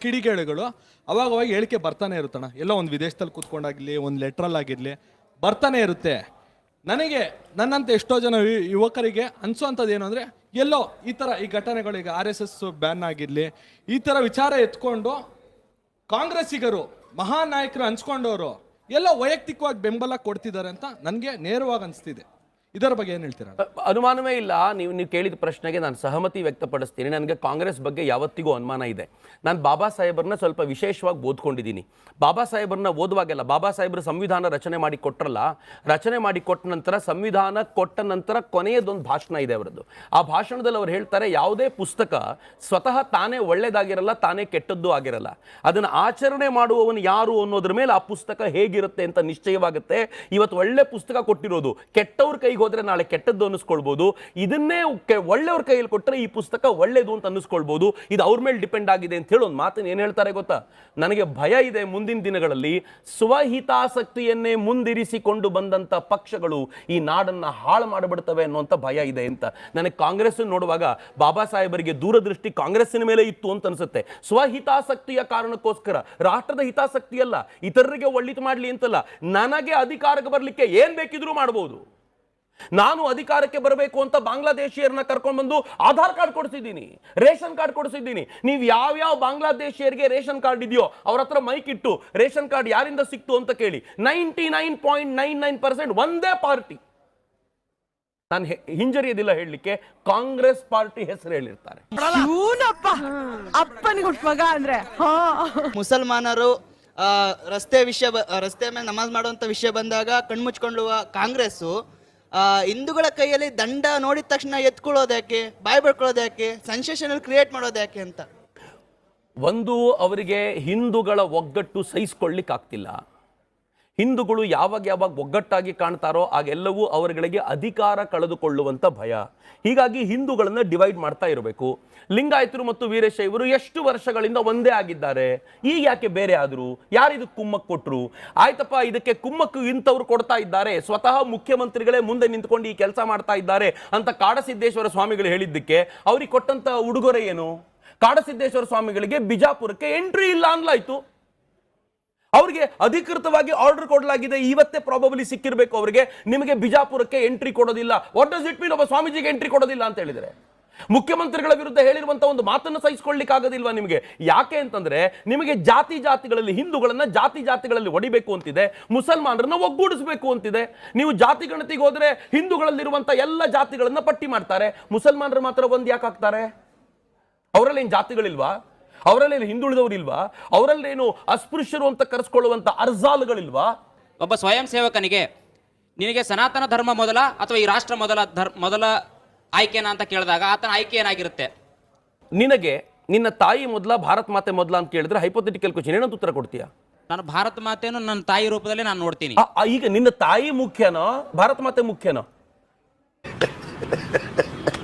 ಕಿಡಿಗೇಡಿಗಳು ಅವಾಗ ಹೇಳಿಕೆ ಬರ್ತಾನೆ ಇರುತ್ತಣ್ಣ. ಎಲ್ಲೋ ಒಂದು ವಿದೇಶದಲ್ಲಿ ಕೂತ್ಕೊಂಡಾಗಿರ್ಲಿ, ಒಂದು ಲೆಟ್ರಲ್ಲಾಗಿರಲಿ ಬರ್ತಾನೆ ಇರುತ್ತೆ. ನನಗೆ ನನ್ನಂತೆ ಎಷ್ಟೋ ಜನ ಯುವಕರಿಗೆ ಅನಿಸೋಂಥದ್ದು ಏನು ಅಂದರೆ, ಎಲ್ಲೋ ಈ ಥರ ಈ ಘಟನೆಗಳು, ಈಗ RSS ಬ್ಯಾನ್ ಆಗಿರಲಿ, ಈ ಥರ ವಿಚಾರ ಎತ್ಕೊಂಡು ಕಾಂಗ್ರೆಸ್ಸಿಗರು ಮಹಾನ್ ನಾಯಕರು ಅನ್ಸ್ಕೊಂಡವರು ಎಲ್ಲ ವೈಯಕ್ತಿಕವಾಗಿ ಬೆಂಬಲ ಕೊಡ್ತಿದ್ದಾರೆ ಅಂತ ನನಗೆ ನೇರವಾಗಿ ಅನಿಸ್ತಿದೆ. ಇದರ ಬಗ್ಗೆ ಏನು ಹೇಳ್ತೀರಾ? ಅನುಮಾನವೇ ಇಲ್ಲ. ನೀವು ಕೇಳಿದ ಪ್ರಶ್ನೆಗೆ ನಾನು ಸಹಮತಿ ವ್ಯಕ್ತಪಡಿಸ್ತೀನಿ. ನನಗೆ ಕಾಂಗ್ರೆಸ್ ಬಗ್ಗೆ ಯಾವತ್ತಿಗೂ ಅನುಮಾನ ಇದೆ. ನಾನು ಬಾಬಾ ಸಾಹೇಬ್ರನ್ನ ಸ್ವಲ್ಪ ವಿಶೇಷವಾಗಿ ಓದ್ಕೊಂಡಿದ್ದೀನಿ. ಬಾಬಾ ಸಾಹೇಬ್ರನ್ನ ಓದುವಾಗೆಲ್ಲ, ಬಾಬಾ ಸಾಹೇಬ್ರು ಸಂವಿಧಾನ ರಚನೆ ಮಾಡಿ ಕೊಟ್ಟರಲ್ಲ, ರಚನೆ ಮಾಡಿ ಕೊಟ್ಟ ನಂತರ, ಸಂವಿಧಾನ ಕೊಟ್ಟ ನಂತರ ಕೊನೆಯದೊಂದು ಭಾಷಣ ಇದೆ ಅವರದ್ದು. ಆ ಭಾಷಣದಲ್ಲಿ ಅವ್ರು ಹೇಳ್ತಾರೆ, ಯಾವುದೇ ಪುಸ್ತಕ ಸ್ವತಃ ತಾನೇ ಒಳ್ಳೇದಾಗಿರಲ್ಲ, ತಾನೇ ಕೆಟ್ಟದ್ದು ಆಗಿರಲ್ಲ. ಅದನ್ನು ಆಚರಣೆ ಮಾಡುವವನು ಯಾರು ಅನ್ನೋದ್ರ ಮೇಲೆ ಆ ಪುಸ್ತಕ ಹೇಗಿರುತ್ತೆ ಅಂತ ನಿಶ್ಚಯವಾಗುತ್ತೆ. ಇವತ್ತು ಒಳ್ಳೆ ಪುಸ್ತಕ ಕೊಟ್ಟಿರೋದು ಕೆಟ್ಟವ್ರ ಕೈಗೆ ಹೋದ್ರೆ ನಾಳೆ ಕೆಟ್ಟದ್ದು ಅನ್ನಿಸ್ಕೊಳ್ಬಹುದು. ಇದನ್ನೇ ಒಳ್ಳೆಯವ್ರ ಕೈಯಲ್ಲಿ ಕೊಟ್ಟರೆ ಈ ಪುಸ್ತಕ ಒಳ್ಳೇದು ಅಂತ ಅನ್ನಿಸ್ಕೊಳ್ಬಹುದು. ಇದು ಅವ್ರ ಮೇಲೆ ಡಿಪೆಂಡ್ ಆಗಿದೆ ಅಂತ ಹೇಳಿ ಒಂದು ಮಾತನ್ನು ಏನು ಹೇಳ್ತಾರೆ ಗೊತ್ತಾ? ನನಗೆ ಭಯ ಇದೆ, ಮುಂದಿನ ದಿನಗಳಲ್ಲಿ ಸ್ವಹಿತಾಸಕ್ತಿಯನ್ನೇ ಮುಂದಿರಿಸಿಕೊಂಡು ಬಂದಂತ ಪಕ್ಷಗಳು ಈ ನಾಡನ್ನ ಹಾಳು ಮಾಡಿಬಿಡ್ತವೆ ಅನ್ನುವಂಥ ಭಯ ಇದೆ ಅಂತ. ನನಗೆ ಕಾಂಗ್ರೆಸ್ ನೋಡುವಾಗ ಬಾಬಾ ಸಾಹೇಬರಿಗೆ ದೂರದೃಷ್ಟಿ ಕಾಂಗ್ರೆಸ್ಸಿನ ಮೇಲೆ ಇತ್ತು ಅಂತ ಅನ್ಸುತ್ತೆ. ಸ್ವಹಿತಾಸಕ್ತಿಯ ಕಾರಣಕ್ಕೋಸ್ಕರ, ರಾಷ್ಟ್ರದ ಹಿತಾಸಕ್ತಿ ಅಲ್ಲ, ಇತರರಿಗೆ ಒಳ್ಳಿತು ಮಾಡಲಿ ಅಂತಲ್ಲ, ನನಗೆ ಅಧಿಕಾರಕ್ಕೆ ಬರಲಿಕ್ಕೆ ಏನ್ ಬೇಕಿದ್ರೂ ಮಾಡಬಹುದು. ನಾನು ಅಧಿಕಾರಕ್ಕೆ ಬರಬೇಕು ಅಂತ ಬಾಂಗ್ಲಾದೇಶಿಯರನ್ನ ಕರ್ಕೊಂಡು ಬಂದು ಆಧಾರ್ ಕಾರ್ಡ್ ಕೊಡಿಸಿದ್ದೀನಿ, ರೇಷನ್ ಕಾರ್ಡ್ ಕೊಡಿಸಿದ್ದೀನಿ. ನೀವು ಯಾವ್ಯಾವ ಬಾಂಗ್ಲಾದೇಶಿಯರಿಗೆ ರೇಷನ್ ಕಾರ್ಡ್ ಇದೆಯೋ ಅವ್ರ ಹತ್ರ ಮೈಕ್ ಇಟ್ಟು ರೇಷನ್ ಕಾರ್ಡ್ ಯಾರಿಂದ ಸಿಕ್ತು ಅಂತ ಕೇಳಿ. 99.99% ಒಂದೇ ಪಾರ್ಟಿ, ನಾನು ಹಿಂಜರಿಯೋದಿಲ್ಲ ಹೇಳಲಿಕ್ಕೆ, ಕಾಂಗ್ರೆಸ್ ಪಾರ್ಟಿ ಹೆಸರು ಹೇಳಿರ್ತಾರೆ. ಮುಸಲ್ಮಾನರು ರಸ್ತೆ ಮೇಲೆ ನಮಾಜ್ ಮಾಡುವಂತ ವಿಷಯ ಬಂದಾಗ ಕಣ್ಮುಚ್ಕೊಳ್ಳುವ ಕಾಂಗ್ರೆಸ್ಸು ಹಿಂದೂಗಳ ಕೈಯಲ್ಲಿ ದಂಡ ನೋಡಿದ ತಕ್ಷಣ ಎತ್ಕೊಳ್ಳೋದ್ಯಾಕೆ, ಬಾಯ್ ಬಡ್ಕೊಳ್ಳೋದ್ಯಾಕೆ, ಸೆನ್ಸೇಷನಲ್ ಕ್ರಿಯೇಟ್ ಮಾಡೋದ್ಯಾಕೆ ಅಂತ. ಒಂದು, ಅವರಿಗೆ ಹಿಂದೂಗಳ ಒಗ್ಗಟ್ಟು ಸಹಿಸಿಕೊಳ್ಳಿಕ್ಕಾಗ್ತಿಲ್ಲ. ಹಿಂದೂಗಳು ಯಾವಾಗ ಒಗ್ಗಟ್ಟಾಗಿ ಕಾಣ್ತಾರೋ ಆಗೆಲ್ಲವೂ ಅವರುಗಳಿಗೆ ಅಧಿಕಾರ ಕಳೆದುಕೊಳ್ಳುವಂತ ಭಯ. ಹೀಗಾಗಿ ಹಿಂದೂಗಳನ್ನ ಡಿವೈಡ್ ಮಾಡ್ತಾ ಇರಬೇಕು. ಲಿಂಗಾಯತರು ಮತ್ತು ವೀರಶೈವರು ಎಷ್ಟು ವರ್ಷಗಳಿಂದ ಒಂದೇ ಆಗಿದ್ದಾರೆ, ಈಗ ಯಾಕೆ ಬೇರೆ ಆದ್ರು? ಯಾರಿದು ಕುಮ್ಮಕ್ಕು ಕೊಟ್ರು? ಆಯ್ತಪ್ಪ, ಇದಕ್ಕೆ ಕುಮ್ಮಕ್ಕು ಇಂಥವ್ರು ಕೊಡ್ತಾ ಇದ್ದಾರೆ, ಸ್ವತಃ ಮುಖ್ಯಮಂತ್ರಿಗಳೇ ಮುಂದೆ ನಿಂತ್ಕೊಂಡು ಈ ಕೆಲಸ ಮಾಡ್ತಾ ಇದ್ದಾರೆ ಅಂತ ಕಾಡಸಿದ್ದೇಶ್ವರ ಸ್ವಾಮಿಗಳು ಹೇಳಿದ್ದಕ್ಕೆ ಅವ್ರಿಗೆ ಕೊಟ್ಟಂತ ಉಡುಗೊರೆ ಏನು? ಕಾಡಸಿದ್ದೇಶ್ವರ ಸ್ವಾಮಿಗಳಿಗೆ ಬಿಜಾಪುರಕ್ಕೆ ಎಂಟ್ರಿ ಇಲ್ಲ ಅನ್ಲಾಯ್ತು. ಅವ್ರಿಗೆ ಅಧಿಕೃತವಾಗಿ ಆರ್ಡರ್ ಕೊಡಲಾಗಿದೆ, ಇವತ್ತೇ ಪ್ರಾಬಬಲಿ ಸಿಕ್ಕಿರಬೇಕು ಅವರಿಗೆ, ನಿಮಗೆ ಬಿಜಾಪುರಕ್ಕೆ ಎಂಟ್ರಿ ಕೊಡೋದಿಲ್ಲ. What does it mean? ಒಬ್ಬ ಸ್ವಾಮೀಜಿಗೆ ಎಂಟ್ರಿ ಕೊಡೋದಿಲ್ಲ ಅಂತ ಹೇಳಿದರೆ ಮುಖ್ಯಮಂತ್ರಿಗಳ ವಿರುದ್ಧ ಹೇಳಿರುವಂತ ಒಂದು ಮಾತನ್ನು ಸಹಿಸಿಕೊಳ್ಳಿಕ್ಕೆ ಆಗೋದಿಲ್ವಾ ನಿಮಗೆ? ಯಾಕೆ ಅಂತಂದ್ರೆ ನಿಮಗೆ ಜಾತಿಗಳಲ್ಲಿ ಹಿಂದೂಗಳನ್ನ ಜಾತಿಗಳಲ್ಲಿ ಹೊಡಿಬೇಕು ಅಂತಿದೆ, ಮುಸಲ್ಮಾನರನ್ನ ಒಗ್ಗೂಡಿಸಬೇಕು ಅಂತಿದೆ. ನೀವು ಜಾತಿ ಗಣತಿಗೆ ಹೋದ್ರೆ ಹಿಂದೂಗಳಲ್ಲಿರುವಂತ ಎಲ್ಲ ಜಾತಿಗಳನ್ನ ಪಟ್ಟಿ ಮಾಡ್ತಾರೆ, ಮುಸಲ್ಮಾನರು ಮಾತ್ರ ಒಂದ್ ಯಾಕೆ ಹಾಕ್ತಾರೆ? ಅವರಲ್ಲಿ ಏನ್ ಜಾತಿಗಳಿಲ್ವಾ? ಅವರಲ್ಲೇನು ಹಿಂದುಳಿದವರಿಲ್ವಾ? ಅವರಲ್ಲೇನು ಅಸ್ಪೃಶ್ಯರು ಅಂತ ಕರೆಸ್ಕೊಳ್ಳುವಂತ ಅರ್ಜಾಲ್ಗಳಿಲ್ವಾ? ಒಬ್ಬ ಸ್ವಯಂ ಸೇವಕನಿಗೆ ನಿನಗೆ ಸನಾತನ ಧರ್ಮ ಮೊದಲ ಅಥವಾ ಈ ರಾಷ್ಟ್ರ ಮೊದಲ ಆಯ್ಕೆನಾ ಅಂತ ಕೇಳಿದಾಗ ಆತನ ಆಯ್ಕೆ ಏನಾಗಿರುತ್ತೆ? ನಿನಗೆ ನಿನ್ನ ತಾಯಿ ಮೊದಲ, ಭಾರತ ಮಾತೆ ಮೊದಲ ಅಂತ ಕೇಳಿದ್ರೆ ಹೈಪೋಥೆಟಿಕಲ್ ಕ್ವೆಶ್ಚನ್, ಏನಂತ ಉತ್ತರ ಕೊಡ್ತೀಯಾ? ನಾನು ಭಾರತ ಮಾತೆಯನ್ನು ನನ್ನ ತಾಯಿ ರೂಪದಲ್ಲಿ ನಾನು ನೋಡ್ತೀನಿ. ಈಗ ನಿನ್ನ ತಾಯಿ ಮುಖ್ಯನೋ ಭಾರತ ಮಾತೆ ಮುಖ್ಯನೋ?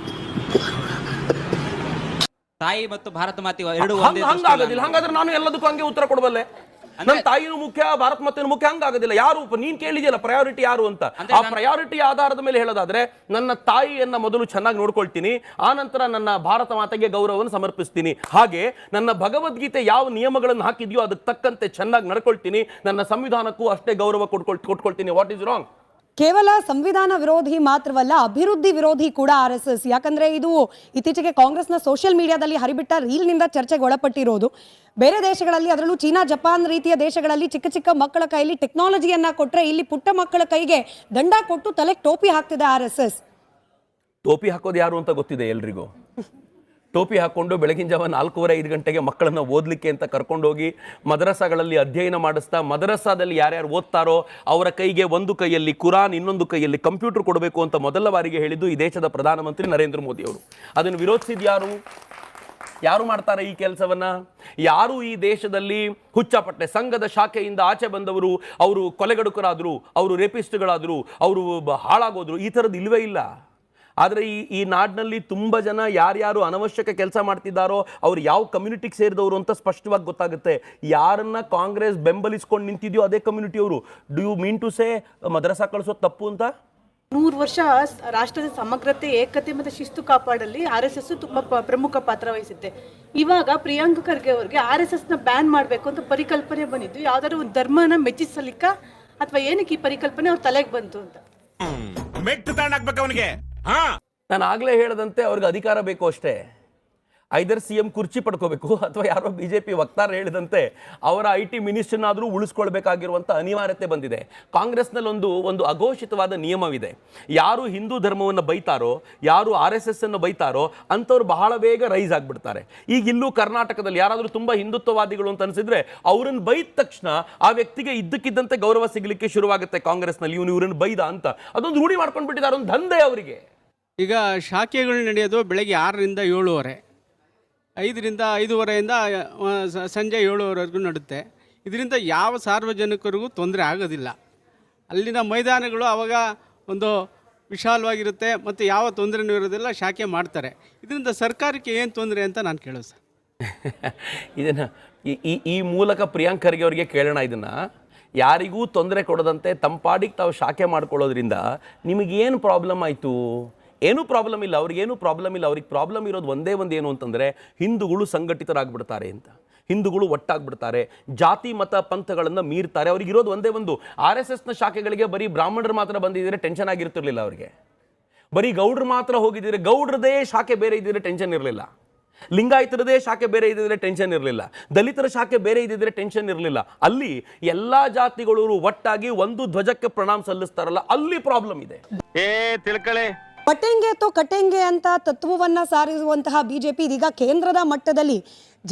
ತಾಯಿ ಮತ್ತು ಭಾರತ ಮಾತೆ ಎರಡು ಹಂಗಾಗೋದಿಲ್ಲ. ಹಂಗಾದ್ರೆ ನಾನು ಎಲ್ಲದಕ್ಕೂ ಹಂಗೆ ಉತ್ತರ ಕೊಡಬಲ್ಲೆ. ನನ್ನ ತಾಯಿನೂ ಮುಖ್ಯ, ಭಾರತ ಮಾತೆನೂ ಮುಖ್ಯ, ಹಂಗಾಗೋದಿಲ್ಲ. ಯಾರು ನೀನ್ ಕೇಳಿದೆಯಲ್ಲ ಪ್ರಯಾರಿಟಿ ಯಾರು ಅಂತ, ಆ ಪ್ರಯಾರಿಟಿ ಆಧಾರದ ಮೇಲೆ ಹೇಳೋದಾದ್ರೆ ನನ್ನ ತಾಯಿಯನ್ನ ಮೊದಲು ಚೆನ್ನಾಗಿ ನೋಡ್ಕೊಳ್ತೀನಿ, ಆ ನಂತರ ನನ್ನ ಭಾರತ ಮಾತೆಗೆ ಗೌರವವನ್ನು ಸಮರ್ಪಿಸ್ತೀನಿ. ಹಾಗೆ ನನ್ನ ಭಗವದ್ಗೀತೆ ಯಾವ ನಿಯಮಗಳನ್ನು ಹಾಕಿದ್ಯೋ ಅದಕ್ಕೆ ತಕ್ಕಂತೆ ಚೆನ್ನಾಗಿ ನಡ್ಕೊಳ್ತೀನಿ, ನನ್ನ ಸಂವಿಧಾನಕ್ಕೂ ಅಷ್ಟೇ ಗೌರವ ಕೊಟ್ಕೊಳ್ತೀನಿ. What is wrong? ಕೇವಲ ಸಂವಿಧಾನ ವಿರೋಧಿ ಮಾತ್ರವಲ್ಲ, ಅಭಿವೃದ್ಧಿ ವಿರೋಧಿ ಕೂಡ RSS. ಯಾಕಂದ್ರೆ ಇದು ಇತ್ತೀಚೆಗೆ ಕಾಂಗ್ರೆಸ್ನ ಸೋಷಿಯಲ್ ಮೀಡಿಯಾದಲ್ಲಿ ಹರಿಬಿಟ್ಟ ರೀಲ್ನಿಂದ ಚರ್ಚೆಗೆ ಒಳಪಟ್ಟಿರೋದು. ಬೇರೆ ದೇಶಗಳಲ್ಲಿ, ಅದರಲ್ಲೂ ಚೀನಾ, ಜಪಾನ್ ರೀತಿಯ ದೇಶಗಳಲ್ಲಿ ಚಿಕ್ಕ ಚಿಕ್ಕ ಮಕ್ಕಳ ಕೈಯಲ್ಲಿ ಟೆಕ್ನಾಲಜಿಯನ್ನ ಕೊಟ್ರೆ, ಇಲ್ಲಿ ಪುಟ್ಟ ಮಕ್ಕಳ ಕೈಗೆ ದಂಡ ಕೊಟ್ಟು ತಲೆಗೆ ಟೋಪಿ ಹಾಕ್ತಿದೆ RSS. ಟೋಪಿ ಹಾಕೋದು ಯಾರು ಅಂತ ಗೊತ್ತಿದೆ ಎಲ್ರಿಗೂ. ಟೋಪಿ ಹಾಕೊಂಡು ಬೆಳಗಿನ ಜಾವ 4:30-5 ಗಂಟೆಗೆ ಮಕ್ಕಳನ್ನ ಓದಲಿಕ್ಕೆ ಅಂತ ಕರ್ಕೊಂಡೋಗಿ ಮದರಸಾಗಳಲ್ಲಿ ಅಧ್ಯಯನ ಮಾಡಿಸ್ತಾ, ಮದರಸಾದಲ್ಲಿ ಯಾರ್ಯಾರು ಓದ್ತಾರೋ ಅವರ ಕೈಗೆ ಒಂದು ಕೈಯಲ್ಲಿ ಕುರಾನ್, ಇನ್ನೊಂದು ಕೈಯಲ್ಲಿ ಕಂಪ್ಯೂಟರ್ ಕೊಡಬೇಕು ಅಂತ ಮೊದಲ ಬಾರಿಗೆ ಹೇಳಿದ್ದು ಈ ದೇಶದ ಪ್ರಧಾನಮಂತ್ರಿ ನರೇಂದ್ರ ಮೋದಿ ಅವರು. ಅದನ್ನು ವಿರೋಧಿಸಿದ ಯಾರು ಮಾಡ್ತಾರೆ ಈ ಕೆಲಸವನ್ನ? ಯಾರು ಈ ದೇಶದಲ್ಲಿ ಹುಚ್ಚಪಟ್ಟೆ ಸಂಘದ ಶಾಖೆಯಿಂದ ಆಚೆ ಬಂದವರು, ಅವರು ಕೊಲೆಗಡುಕರಾದ್ರು, ಅವರು ರೇಪಿಸ್ಟ್ಗಳಾದ್ರು, ಅವರು ಹಾಳಾಗೋದ್ರು, ಈ ಥರದ್ದು ಇಲ್ವೇ ಇಲ್ಲ. ಆದರೆ ಈ ನಾಡಿನಲ್ಲಿ ತುಂಬ ಜನ ಯಾರ್ಯಾರು ಅನವಶ್ಯಕ ಕೆಲಸ ಮಾಡ್ತಿದ್ದಾರೋ ಅವ್ರು ಯಾವ ಕಮ್ಯುನಿಟಿಗೆ ಸೇರಿದವರು ಅಂತ ಸ್ಪಷ್ಟವಾಗಿ ಗೊತ್ತಾಗುತ್ತೆ. ಯಾರನ್ನ ಕಾಂಗ್ರೆಸ್ ಬೆಂಬಲಿಸ್ಕೊಂಡು ನಿಂತಿದೆಯೋ ಅದೇ ಕಮ್ಯುನಿಟಿಯವರು. Do you mean to say ಮದ್ರಸಾ ಕಳಿಸೋದು ತಪ್ಪು ಅಂತ? 100 ವರ್ಷ ರಾಷ್ಟ್ರದ ಸಮಗ್ರತೆ, ಏಕತೆ ಮತ್ತು ಶಿಸ್ತು ಕಾಪಾಡಲ್ಲಿ RSS ತುಂಬ ಪ್ರಮುಖ ಪಾತ್ರ ವಹಿಸುತ್ತೆ. ಇವಾಗ ಪ್ರಿಯಾಂಕ ಖರ್ಗೆ ಅವರಿಗೆ RSSನ ಬ್ಯಾನ್ ಮಾಡಬೇಕು ಅಂತ ಪರಿಕಲ್ಪನೆ ಬಂದಿದ್ದು ಯಾವ್ದಾದ್ರು ಒಂದು ಧರ್ಮನ ಮೆಚ್ಚಿಸಲಿಕ್ಕ ಅಥವಾ ಏನಕ್ಕೆ ಈ ಪರಿಕಲ್ಪನೆ ಅವ್ರ ತಲೆಗೆ ಬಂತು ಅಂತ? ನಾನು ಆಗ್ಲೇ ಹೇಳದಂತೆ ಅವ್ರಿಗೆ ಅಧಿಕಾರ ಬೇಕು ಅಷ್ಟೇ. ಐದರ್ CM ಕುರ್ಚಿ ಪಡ್ಕೋಬೇಕು ಅಥವಾ ಯಾರೋ BJP ವಕ್ತಾರ ಹೇಳಿದಂತೆ ಅವರ IT ಮಿನಿಸ್ಟರ್ನಾದರೂ ಉಳಿಸ್ಕೊಳ್ಬೇಕಾಗಿರುವಂಥ ಅನಿವಾರ್ಯತೆ ಬಂದಿದೆ. ಕಾಂಗ್ರೆಸ್ನಲ್ಲಿ ಒಂದು ಅಘೋಷಿತವಾದ ನಿಯಮವಿದೆ. ಯಾರು ಹಿಂದೂ ಧರ್ಮವನ್ನು ಬೈತಾರೋ, ಯಾರು RSS ಅನ್ನು ಬೈತಾರೋ ಅಂಥವ್ರು ಬಹಳ ಬೇಗ ರೈಸ್ ಆಗಿಬಿಡ್ತಾರೆ. ಈಗ ಇಲ್ಲೂ ಕರ್ನಾಟಕದಲ್ಲಿ ಯಾರಾದರೂ ತುಂಬ ಹಿಂದುತ್ವವಾದಿಗಳು ಅಂತ ಅನಿಸಿದ್ರೆ ಅವ್ರನ್ನ ಬೈದ ತಕ್ಷಣ ಆ ವ್ಯಕ್ತಿಗೆ ಇದ್ದಕ್ಕಿದ್ದಂತೆ ಗೌರವ ಸಿಗಲಿಕ್ಕೆ ಶುರುವಾಗುತ್ತೆ ಕಾಂಗ್ರೆಸ್ನಲ್ಲಿ. ಇವ್ರನ್ನ ಬೈದ ಅಂತ ಅದೊಂದು ರೂಢಿ ಮಾಡ್ಕೊಂಡು ಬಿಟ್ಟಿದ್ದಾರೆ, ಒಂದು ದಂಧೆ ಅವರಿಗೆ. ಈಗ ಶಾಖೆಗಳು ನಡೆಯೋದು ಬೆಳಗ್ಗೆ 6ರಿಂದ 7:30, 5ರಿಂದ 5:30ಇಂದ ಸಂಜೆ 7:00ವರೆಗೂ ನಡುತ್ತೆ. ಇದರಿಂದ ಯಾವ ಸಾರ್ವಜನಿಕರಿಗೂ ತೊಂದರೆ ಆಗೋದಿಲ್ಲ. ಅಲ್ಲಿನ ಮೈದಾನಗಳು ಆವಾಗ ಒಂದು ವಿಶಾಲವಾಗಿರುತ್ತೆ ಮತ್ತು ಯಾವ ತೊಂದರೆನೂ ಇರೋದಿಲ್ಲ, ಶಾಖೆ ಮಾಡ್ತಾರೆ. ಇದರಿಂದ ಸರ್ಕಾರಕ್ಕೆ ಏನು ತೊಂದರೆ ಅಂತ ನಾನು ಕೇಳೋದು ಸರ್. ಇದನ್ನು ಈ ಮೂಲಕ ಪ್ರಿಯಾಂಕ್ ಖರ್ಗೆ ಅವರಿಗೆ ಕೇಳೋಣ. ಇದನ್ನು ಯಾರಿಗೂ ತೊಂದರೆ ಕೊಡದಂತೆ ತಂಪಾಡಿಗೆ ತಾವು ಶಾಖೆ ಮಾಡ್ಕೊಳ್ಳೋದ್ರಿಂದ ನಿಮಗೇನು ಪ್ರಾಬ್ಲಮ್ ಆಯಿತು? ಏನೂ ಪ್ರಾಬ್ಲಮ್ ಇಲ್ಲ, ಅವ್ರಿಗೇನು ಪ್ರಾಬ್ಲಮ್ ಇಲ್ಲ. ಅವ್ರಿಗೆ ಪ್ರಾಬ್ಲಮ್ ಇರೋದು ಒಂದೇ ಒಂದು ಏನು ಅಂತಂದರೆ ಹಿಂದೂಗಳು ಸಂಘಟಿತರಾಗ್ಬಿಡ್ತಾರೆ ಅಂತ, ಹಿಂದೂಗಳು ಒಟ್ಟಾಗ್ಬಿಡ್ತಾರೆ, ಜಾತಿ ಮತ ಪಂಥಗಳನ್ನು ಮೀರ್ತಾರೆ. ಅವ್ರಿಗಿರೋದು ಒಂದೇ ಒಂದು. RSSನ ಶಾಖೆಗಳಿಗೆ ಬರೀ ಬ್ರಾಹ್ಮಣರು ಮಾತ್ರ ಬಂದಿದ್ದರೆ ಟೆನ್ಷನ್ ಆಗಿರ್ತಿರ್ಲಿಲ್ಲ ಅವ್ರಿಗೆ. ಬರೀ ಗೌಡ್ರು ಮಾತ್ರ ಹೋಗಿದ್ದರೆ, ಗೌಡ್ರದೇ ಶಾಖೆ ಬೇರೆ ಇದ್ದಿದ್ರೆ ಟೆನ್ಷನ್ ಇರಲಿಲ್ಲ. ಲಿಂಗಾಯತರದೇ ಶಾಖೆ ಬೇರೆ ಇದ್ದಿದ್ರೆ ಟೆನ್ಷನ್ ಇರಲಿಲ್ಲ. ದಲಿತರ ಶಾಖೆ ಬೇರೆ ಇದ್ದಿದ್ರೆ ಟೆನ್ಷನ್ ಇರಲಿಲ್ಲ. ಅಲ್ಲಿ ಎಲ್ಲ ಜಾತಿಗಳು ಒಟ್ಟಾಗಿ ಒಂದು ಧ್ವಜಕ್ಕೆ ಪ್ರಣಾಮ ಸಲ್ಲಿಸ್ತಾರಲ್ಲ, ಅಲ್ಲಿ ಪ್ರಾಬ್ಲಮ್ ಇದೆ. ಪಟೇಂಗೆ ತೋ ಕಟೇಂಗೆ ಅಂತ ತತ್ವವನ್ನ ಸಾರಿಸುವಂತಹ ಬಿಜೆಪಿ ಇದೀಗ ಕೇಂದ್ರದ ಮಟ್ಟದಲ್ಲಿ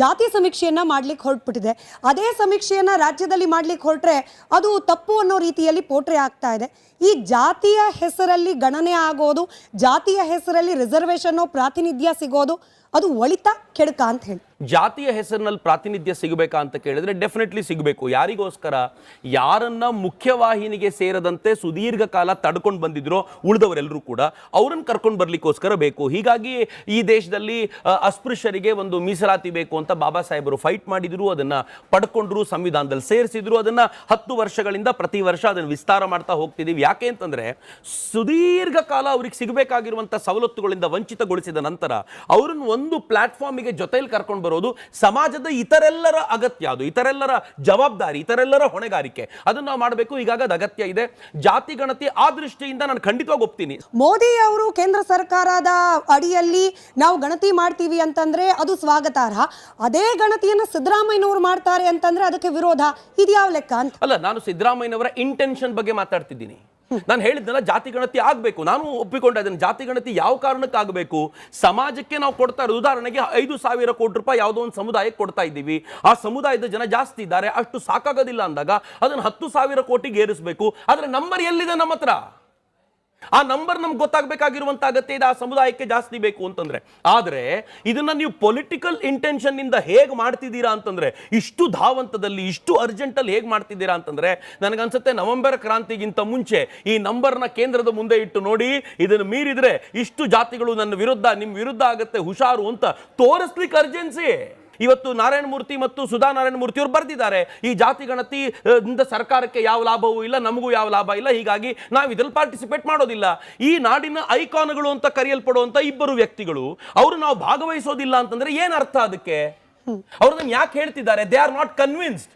ಜಾತಿ ಸಮೀಕ್ಷೆಯನ್ನ ಮಾಡ್ಲಿಕ್ಕೆ ಹೊರಟ್ಬಿಟ್ಟಿದೆ. ಅದೇ ಸಮೀಕ್ಷೆಯನ್ನ ರಾಜ್ಯದಲ್ಲಿ ಮಾಡ್ಲಿಕ್ಕೆ ಹೊರಟ್ರೆ ಅದು ತಪ್ಪು ಅನ್ನೋ ರೀತಿಯಲ್ಲಿ ಪೋಟ್ರೆ ಆಗ್ತಾ ಇದೆ. ಈ ಜಾತಿಯ ಹೆಸರಲ್ಲಿ ಗಣನೆ ಆಗೋದು, ಜಾತಿಯ ಹೆಸರಲ್ಲಿ ರಿಸರ್ವೇಷನ್ ಪ್ರಾತಿನಿಧ್ಯ ಸಿಗೋದು, ಅದು ಒಳಿತ ಕೆಡುಕ ಅಂತ ಹೇಳಿ. ಜಾತಿಯ ಹೆಸರಿನಲ್ಲಿ ಪ್ರಾತಿನಿಧ್ಯ ಸಿಗಬೇಕಾ ಅಂತ ಕೇಳಿದ್ರೆ ಡೆಫಿನೆಟ್ಲಿ ಸಿಗಬೇಕು. ಯಾರಿಗೋಸ್ಕರ? ಯಾರನ್ನ ಮುಖ್ಯವಾಹಿನಿಗೆ ಸೇರದಂತೆ ಸುದೀರ್ಘ ಕಾಲ ತಡ್ಕೊಂಡು ಬಂದಿದ್ರೋ ಉಳಿದವರೆಲ್ಲರೂ ಕೂಡ ಅವ್ರನ್ನ ಕರ್ಕೊಂಡು ಬರ್ಲಿಕ್ಕೋಸ್ಕರ ಬೇಕು. ಹೀಗಾಗಿ ಈ ದೇಶದಲ್ಲಿ ಅಸ್ಪೃಶ್ಯರಿಗೆ ಒಂದು ಮೀಸಲಾತಿ ಬೇಕು ಅಂತ ಬಾಬಾ ಸಾಹೇಬರು ಫೈಟ್ ಮಾಡಿದ್ರು, ಅದನ್ನ ಪಡ್ಕೊಂಡ್ರು, ಸಂವಿಧಾನದಲ್ಲಿ ಸೇರಿಸಿದ್ರು. ಅದನ್ನ 10 ವರ್ಷಗಳಿಂದ ಪ್ರತಿ ವರ್ಷ ಅದನ್ನು ವಿಸ್ತಾರ ಮಾಡ್ತಾ ಹೋಗ್ತಿದ್ದೀವಿ. ಯಾಕೆ ಅಂತಂದ್ರೆ ಸುದೀರ್ಘ ಕಾಲ ಅವ್ರಿಗೆ ಸಿಗಬೇಕಾಗಿರುವಂಥ ಸವಲತ್ತುಗಳಿಂದ ವಂಚಿತಗೊಳಿಸಿದ ನಂತರ ಅವ್ರನ್ನ ಒಂದು ಪ್ಲಾಟ್ಫಾರ್ಮಿಗೆ ಜೊತೆಯಲ್ಲಿ ಕರ್ಕೊಂಡು ಬರೋದು ಸಮಾಜದ ಇತರೆಲ್ಲರ ಅಗತ್ಯ, ಅದು ಇತರೆಲ್ಲರ ಜವಾಬ್ದಾರಿ, ಇತರೆಲ್ಲರ ಹೊಣೆಗಾರಿಕೆ. ಅದನ್ನು ನಾವು ಮಾಡಬೇಕು. ಈಗಾಗ ಅದು ಅಗತ್ಯ ಇದೆ. ಜಾತಿ ಗಣತಿ ಆ ದೃಷ್ಟಿಯಿಂದ ನಾನು ಖಂಡಿತವಾಗಿ ಒಪ್ತೀನಿ. ಮೋದಿ ಅವರು ಕೇಂದ್ರ ಸರ್ಕಾರದ ಅಡಿಯಲ್ಲಿ ನಾವು ಗಣತಿ ಮಾಡ್ತೀವಿ ಅಂತಂದ್ರೆ ಅದು ಸ್ವಾಗತಾರ್ಹ. ಅದೇ ಗಣತಿಯನ್ನು ಸಿದ್ದರಾಮಯ್ಯನವರು ಮಾಡ್ತಾರೆ ಅಂತಂದ್ರೆ ಅದಕ್ಕೆ ವಿರೋಧ. ಇದ್ಯಾವ ಲೆಕ್ಕ ಅಂತ ಅಲ್ಲ, ನಾನು ಸಿದ್ದರಾಮಯ್ಯನವರ ಇಂಟೆನ್ಷನ್ ಬಗ್ಗೆ ಮಾತಾಡ್ತಿದ್ದೀನಿ. ನಾನು ಹೇಳಿದ್ನಲ್ಲ, ಜಾತಿ ಗಣತಿ ಆಗಬೇಕು. ನಾನು ಒಪ್ಪಿಕೊಂಡೆ ಅದನ್ನು. ಜಾತಿ ಗಣತಿ ಯಾವ ಕಾರಣಕ್ಕೆ ಆಗಬೇಕು? ಸಮಾಜಕ್ಕೆ ನಾವು ಕೊಡ್ತಾ ಇರೋದು, ಉದಾಹರಣೆಗೆ 5,000 ಕೋಟಿ ರೂಪಾಯಿ ಯಾವುದೋ ಒಂದು ಸಮುದಾಯಕ್ಕೆ ಕೊಡ್ತಾ ಇದ್ದೀವಿ. ಆ ಸಮುದಾಯದ ಜನ ಜಾಸ್ತಿ ಇದ್ದಾರೆ, ಅಷ್ಟು ಸಾಕಾಗೋದಿಲ್ಲ ಅಂದಾಗ ಅದನ್ನು 10,000 ಕೋಟಿಗೆ ಏರಿಸಬೇಕು. ಆದರೆ ನಂಬರ್ ಎಲ್ಲಿದೆ ನಮ್ಮ ಹತ್ರ? ಆ ನಂಬರ್ ನಮ್ಗೆ ಗೊತ್ತಾಗಬೇಕಾಗಿರುವಂತ ಅಗತ್ಯ ಇದೆ. ಆ ಸಮುದಾಯಕ್ಕೆ ಜಾಸ್ತಿ ಬೇಕು ಅಂತಂದ್ರೆ. ಆದರೆ ಇದನ್ನ ನೀವು ಪೊಲಿಟಿಕಲ್ ಇಂಟೆನ್ಷನ್ ಇಂದ ಹೇಗೆ ಮಾಡ್ತಿದ್ದೀರಾ ಅಂತಂದ್ರೆ, ಇಷ್ಟು ಧಾವಂತದಲ್ಲಿ, ಇಷ್ಟು ಅರ್ಜೆಂಟ್ ಅಲ್ಲಿ ಹೇಗೆ ಮಾಡ್ತಿದ್ದೀರಾ ಅಂತಂದ್ರೆ, ನನಗನ್ಸುತ್ತೆ ನವೆಂಬರ್ ಕ್ರಾಂತಿಗಿಂತ ಮುಂಚೆ ಈ ನಂಬರ್ನ ಕೇಂದ್ರದ ಮುಂದೆ ಇಟ್ಟು ನೋಡಿ, ಇದನ್ನು ಮೀರಿದ್ರೆ ಇಷ್ಟು ಜಾತಿಗಳು ನನ್ನ ವಿರುದ್ಧ, ನಿಮ್ಮ ವಿರುದ್ಧ ಆಗತ್ತೆ, ಹುಷಾರು ಅಂತ ತೋರಿಸ್ಲಿಕ್ಕೆ ಅರ್ಜೆನ್ಸಿ. ಇವತ್ತು ನಾರಾಯಣ ಮೂರ್ತಿ ಮತ್ತು ಸುಧಾ ನಾರಾಯಣ ಮೂರ್ತಿ ಅವರು ಬರೆದಿದ್ದಾರೆ, ಈ ಜಾತಿ ಗಣತಿ ಇಂದ ಸರ್ಕಾರಕ್ಕೆ ಯಾವ ಲಾಭವೂ ಇಲ್ಲ, ನಮಗೂ ಯಾವ ಲಾಭ ಇಲ್ಲ, ಹೀಗಾಗಿ ನಾವು ಇದ್ರಲ್ಲಿ ಪಾರ್ಟಿಸಿಪೇಟ್ ಮಾಡೋದಿಲ್ಲ. ಈ ನಾಡಿನ ಐಕಾನ್ಗಳು ಅಂತ ಕರೆಯಲ್ಪಡುವಂತ ಇಬ್ಬರು ವ್ಯಕ್ತಿಗಳು ಅವರು ನಾವು ಭಾಗವಹಿಸೋದಿಲ್ಲ ಅಂತಂದ್ರೆ ಏನ್ ಅರ್ಥ ಅದಕ್ಕೆ? ಅವ್ರನ್ನ ಯಾಕೆ ಹೇಳ್ತಿದ್ದಾರೆ? They are not convinced.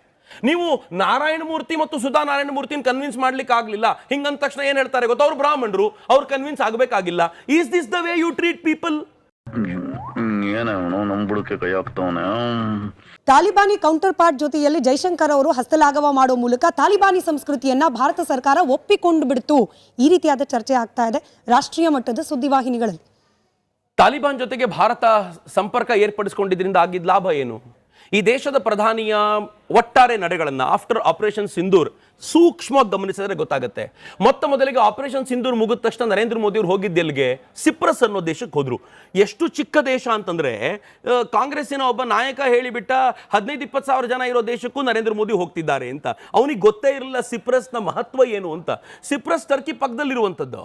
ನೀವು ನಾರಾಯಣ ಮೂರ್ತಿ ಮತ್ತು ಸುಧಾ ನಾರಾಯಣ ಮೂರ್ತಿನ ಕನ್ವಿನ್ಸ್ ಮಾಡ್ಲಿಕ್ಕೆ ಆಗ್ಲಿಲ್ಲ, ಹಿಂಗಂದ ತಕ್ಷಣ ಏನ್ ಹೇಳ್ತಾರೆ ಗೊತ್ತಾ? ಅವ್ರು ಬ್ರಾಹ್ಮಣರು, ಅವ್ರು ಕನ್ವಿನ್ಸ್ ಆಗಬೇಕಾಗಿಲ್ಲ. Is this the way you treat people? ತಾಲಿಬಾನಿ ಕೌಂಟರ್ ಪಾರ್ಟ್ ಜೊತೆಯಲ್ಲಿ ಜೈಶಂಕರ್ ಅವರು ಹಸ್ತಲಾಘವ ಮಾಡೋ ಮೂಲಕ ತಾಲಿಬಾನಿ ಸಂಸ್ಕೃತಿಯನ್ನ ಭಾರತ ಸರ್ಕಾರ ಒಪ್ಪಿಕೊಂಡು ಬಿಡ್ತು. ಈ ರೀತಿಯಾದ ಚರ್ಚೆ ಆಗ್ತಾ ಇದೆ ರಾಷ್ಟ್ರೀಯ ಮಟ್ಟದ ಸುದ್ದಿವಾಹಿನಿಗಳಲ್ಲಿ. ತಾಲಿಬಾನ್ ಜೊತೆಗೆ ಭಾರತ ಸಂಪರ್ಕ ಏರ್ಪಡಿಸಿಕೊಂಡಿದ್ರಿಂದ ಆಗಿದ್ದ ಲಾಭ ಏನು? ಈ ದೇಶದ ಪ್ರಧಾನಿಯ ಒಟ್ಟಾರೆ ನಡೆಗಳನ್ನು ಆಫ್ಟರ್ ಆಪರೇಷನ್ ಸಿಂಧೂರ್ ಸೂಕ್ಷ್ಮವಾಗಿ ಗಮನಿಸಿದ್ರೆ ಗೊತ್ತಾಗುತ್ತೆ. ಮೊದಲಿಗೆ ಆಪರೇಷನ್ ಸಿಂಧೂರ್ ಮುಗಿದ ತಕ್ಷಣ ನರೇಂದ್ರ ಮೋದಿ ಅವರು ಹೋಗಿದ್ದೆಲ್ಲಿಗೆ? ಸಿಪ್ರಸ್ ಅನ್ನೋ ದೇಶಕ್ಕೆ ಹೋದ್ರು. ಎಷ್ಟು ಚಿಕ್ಕ ದೇಶ ಅಂತಂದ್ರೆ, ಕಾಂಗ್ರೆಸ್ಸಿನ ಒಬ್ಬ ನಾಯಕ ಹೇಳಿಬಿಟ್ಟ 15-20 ಸಾವಿರ ಜನ ಇರೋ ದೇಶಕ್ಕೂ ನರೇಂದ್ರ ಮೋದಿ ಹೋಗ್ತಿದ್ದಾರೆ ಅಂತ. ಅವನಿಗೆ ಗೊತ್ತೇ ಇರಲಿಲ್ಲ ಸಿಪ್ರಸ್ನ ಮಹತ್ವ ಏನು ಅಂತ. Cyprus Turkey ಪಕ್ಕದಲ್ಲಿರುವಂಥದ್ದು.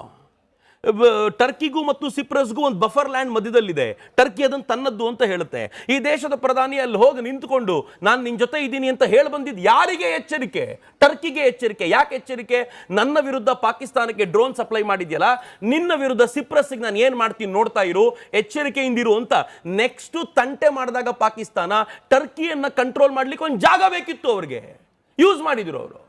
ಟರ್ಕಿಗೂ ಮತ್ತು ಸಿಪ್ರಸ್ಗೂ ಒಂದು ಬಫರ್ ಲ್ಯಾಂಡ್ ಮಧ್ಯದಲ್ಲಿದೆ. ಟರ್ಕಿ ಅದನ್ನು ತನ್ನದ್ದು ಅಂತ ಹೇಳುತ್ತೆ. ಈ ದೇಶದ ಪ್ರಧಾನಿ ಅಲ್ಲಿ ಹೋಗಿ ನಿಂತುಕೊಂಡು ನಾನು ನಿನ್ನ ಜೊತೆ ಇದ್ದೀನಿ ಅಂತ ಹೇಳಿ ಬಂದಿದ್ದು ಯಾರಿಗೆ ಎಚ್ಚರಿಕೆ? ಟರ್ಕಿಗೆ ಎಚ್ಚರಿಕೆ. ಯಾಕೆ ಎಚ್ಚರಿಕೆ? ನನ್ನ ವಿರುದ್ಧ ಪಾಕಿಸ್ತಾನಕ್ಕೆ ಡ್ರೋನ್ ಸಪ್ಲೈ ಮಾಡಿದ್ಯಲ್ಲ, ನಿನ್ನ ವಿರುದ್ಧ ಸಿಪ್ರಸ್ಗೆ ನಾನು ಏನು ಮಾಡ್ತೀನಿ ನೋಡ್ತಾ ಇರು, ಎಚ್ಚರಿಕೆಯಿಂದಿರು ಅಂತ. ನೆಕ್ಸ್ಟ್ ತಂಟೆ ಮಾಡಿದಾಗ ಪಾಕಿಸ್ತಾನ ಟರ್ಕಿಯನ್ನ ಕಂಟ್ರೋಲ್ ಮಾಡ್ಲಿಕ್ಕೆ ಒಂದು ಜಾಗ ಬೇಕಿತ್ತು ಅವ್ರಿಗೆ, ಯೂಸ್ ಮಾಡಿದ್ರು ಅವರು.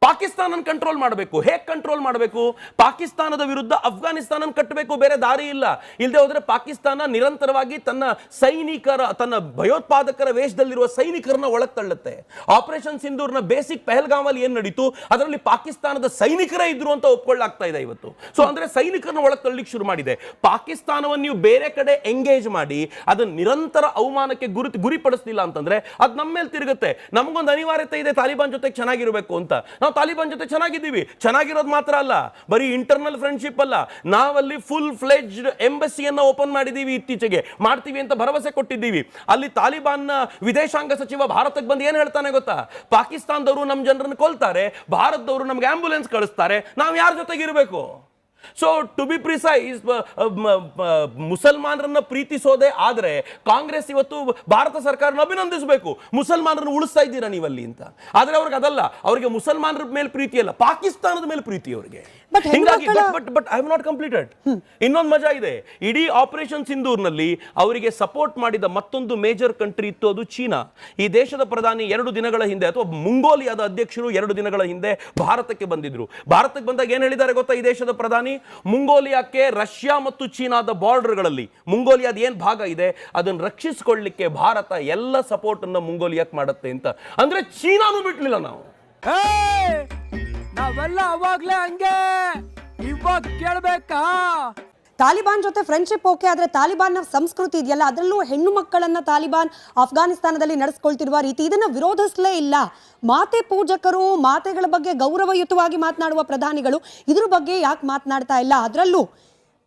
ಪಾಕಿಸ್ತಾನ ಕಂಟ್ರೋಲ್ ಮಾಡಬೇಕು. ಹೇಗೆ ಕಂಟ್ರೋಲ್ ಮಾಡಬೇಕು? ಪಾಕಿಸ್ತಾನದ ವಿರುದ್ಧ ಅಫ್ಘಾನಿಸ್ತಾನ ಕಟ್ಟಬೇಕು, ಬೇರೆ ದಾರಿ ಇಲ್ಲ. ಇಲ್ಲದೆ ಹೋದ್ರೆ ಪಾಕಿಸ್ತಾನ ನಿರಂತರವಾಗಿ ತನ್ನ ಸೈನಿಕರ, ತನ್ನ ಭಯೋತ್ಪಾದಕರ ವೇಷದಲ್ಲಿರುವ ಸೈನಿಕರನ್ನ ಒಳಗೆ ತಳ್ಳುತ್ತೆ. ಆಪರೇಷನ್ ಸಿಂಧೂರ್ನ ಬೇಸಿಕ್ ಪಹಲ್ಗಾಮ್ ಅಲ್ಲಿ ಏನ್ ನಡೀತು, ಅದರಲ್ಲಿ ಪಾಕಿಸ್ತಾನದ ಸೈನಿಕರೇ ಇದ್ರು ಅಂತ ಒಪ್ಕೊಳ್ಳಾಗ್ತಾ ಇದೆ ಇವತ್ತು. ಸೊ ಅಂದ್ರೆ ಸೈನಿಕರನ್ನ ಒಳಗೆ ತಳ್ಳಿಕ್ಕೆ ಶುರು ಮಾಡಿದೆ. ಪಾಕಿಸ್ತಾನವನ್ನು ನೀವು ಬೇರೆ ಕಡೆ ಎಂಗೇಜ್ ಮಾಡಿ ಅದನ್ನ ನಿರಂತರ ಅವಮಾನಕ್ಕೆ ಗುರಿಪಡಿಸಲಿಲ್ಲ ಅಂತಂದ್ರೆ ಅದು ನಮ್ಮ ಮೇಲೆ ತಿರುಗುತ್ತೆ. ನಮಗೊಂದು ಅನಿವಾರ್ಯತೆ ಇದೆ ತಾಲಿಬಾನ್ ಜೊತೆ ಚೆನ್ನಾಗಿರಬೇಕು ಅಂತ. ನಾವು ತಾಲಿಬಾನ್ ಜೊತೆ ಚೆನ್ನಾಗಿದ್ದೀವಿ. ಚೆನ್ನಾಗಿರೋದು ಮಾತ್ರ ಅಲ್ಲ, ಬರೀ ಇಂಟರ್ನಲ್ ಫ್ರೆಂಡ್ಶಿಪ್ ಅಲ್ಲ, ನಾವಲ್ಲಿ ಫುಲ್ ಫ್ಲೆಜ್ಡ್ ಎಂಬಸಿಯನ್ನ ಓಪನ್ ಮಾಡಿದ್ದೀವಿ, ಇತ್ತೀಚೆಗೆ ಮಾಡ್ತೀವಿ ಅಂತ ಭರವಸೆ ಕೊಟ್ಟಿದ್ದೀವಿ. ಅಲ್ಲಿ ತಾಲಿಬಾನ್ನ ವಿದೇಶಾಂಗ ಸಚಿವ ಭಾರತಕ್ಕೆ ಬಂದು ಏನು ಹೇಳ್ತಾನೆ ಗೊತ್ತಾ? ಪಾಕಿಸ್ತಾನದವರು ನಮ್ಮ ಜನರನ್ನು ಕೊಲ್ತಾರೆ, ಭಾರತದವರು ನಮ್ಗೆ ಆಂಬ್ಯುಲೆನ್ಸ್ ಕಳಿಸ್ತಾರೆ, ನಾವು ಯಾರ ಜೊತೆಗಿರಬೇಕು? ಸೊ ಟು ಬಿ ಪ್ರಿಸೈಸ್, ಮುಸಲ್ಮಾನರನ್ನ ಪ್ರೀತಿಸೋದೇ ಆದ್ರೆ ಕಾಂಗ್ರೆಸ್ ಇವತ್ತು ಭಾರತ ಸರ್ಕಾರನ ಅಭಿನಂದಿಸಬೇಕು. ಮುಸಲ್ಮಾನರನ್ನು ಉಳಿಸ್ತಾ ಇದ್ದೀರಾ ನೀವಲ್ಲಿ ಅಂತ. ಆದ್ರೆ ಅವ್ರಿಗೆ ಅದಲ್ಲ, ಅವರಿಗೆ ಮುಸಲ್ಮಾನರ ಮೇಲೆ ಪ್ರೀತಿ ಅಲ್ಲ, ಪಾಕಿಸ್ತಾನದ ಮೇಲೆ ಪ್ರೀತಿ ಅವರಿಗೆ. ಹಿಂಗಾಗಿ but I have not completed. ಇನ್ನೊಂದು ಮಜಾ ಇದೆ. ಇಡೀ ಆಪರೇಷನ್ ಸಿಂಧೂರ್ನಲ್ಲಿ ಅವರಿಗೆ ಸಪೋರ್ಟ್ ಮಾಡಿದ ಮತ್ತೊಂದು ಮೇಜರ್ ಕಂಟ್ರಿ ಇತ್ತು, ಅದು ಚೀನಾ. ಈ ದೇಶದ ಪ್ರಧಾನಿ 2 ದಿನಗಳ ಹಿಂದೆ, ಅಥವಾ ಮಂಗೋಲಿಯಾದ ಅಧ್ಯಕ್ಷರು 2 ದಿನಗಳ ಹಿಂದೆ ಭಾರತಕ್ಕೆ ಬಂದಿದ್ರು. ಭಾರತಕ್ಕೆ ಬಂದಾಗ ಏನ್ ಹೇಳಿದ್ದಾರೆ ಗೊತ್ತಾ ಈ ದೇಶದ ಪ್ರಧಾನಿ? ಮಂಗೋಲಿಯಾಕ್ಕೆ ರಷ್ಯಾ ಮತ್ತು ಚೀನಾದ ಬಾರ್ಡರ್ಗಳಲ್ಲಿ ಮಂಗೋಲಿಯಾದ ಏನ್ ಭಾಗ ಇದೆ ಅದನ್ನು ರಕ್ಷಿಸಿಕೊಳ್ಳಲಿಕ್ಕೆ ಭಾರತ ಎಲ್ಲ ಸಪೋರ್ಟ್ ಅನ್ನು ಮಂಗೋಲಿಯಾಕ್ಕೆ ಮಾಡುತ್ತೆ ಅಂತ. ಅಂದ್ರೆ ಚೀನಾನು ಬಿಟ್ಲಿಲ್ಲ ನಾವು. ನಾವೆಲ್ಲ ಅವಾಗ್ಲೇ ಹಂಗೆ, ಇವಾಗ ಕೇಳ್ಬೇಕಾ? ತಾಲಿಬಾನ್ ಜೊತೆ ಫ್ರೆಂಡ್ಶಿಪ್ ಓಕೆ, ಆದ್ರೆ ತಾಲಿಬಾನ್ನ ಸಂಸ್ಕೃತಿ ಇದೆಯಲ್ಲ, ಅದರಲ್ಲೂ ಹೆಣ್ಣು ಮಕ್ಕಳನ್ನ ತಾಲಿಬಾನ್ ಅಫ್ಘಾನಿಸ್ತಾನದಲ್ಲಿ ನಡೆಸ್ಕೊಳ್ತಿರುವ ರೀತಿ, ಇದನ್ನ ವಿರೋಧಿಸಲೇ ಇಲ್ಲ. ಮಾತೆ ಪೂಜಕರು, ಮಾತೆಗಳ ಬಗ್ಗೆ ಗೌರವಯುತವಾಗಿ ಮಾತನಾಡುವ ಪ್ರಧಾನಿಗಳು ಇದ್ರ ಬಗ್ಗೆ ಯಾಕೆ ಮಾತನಾಡ್ತಾ ಇಲ್ಲ? ಅದರಲ್ಲೂ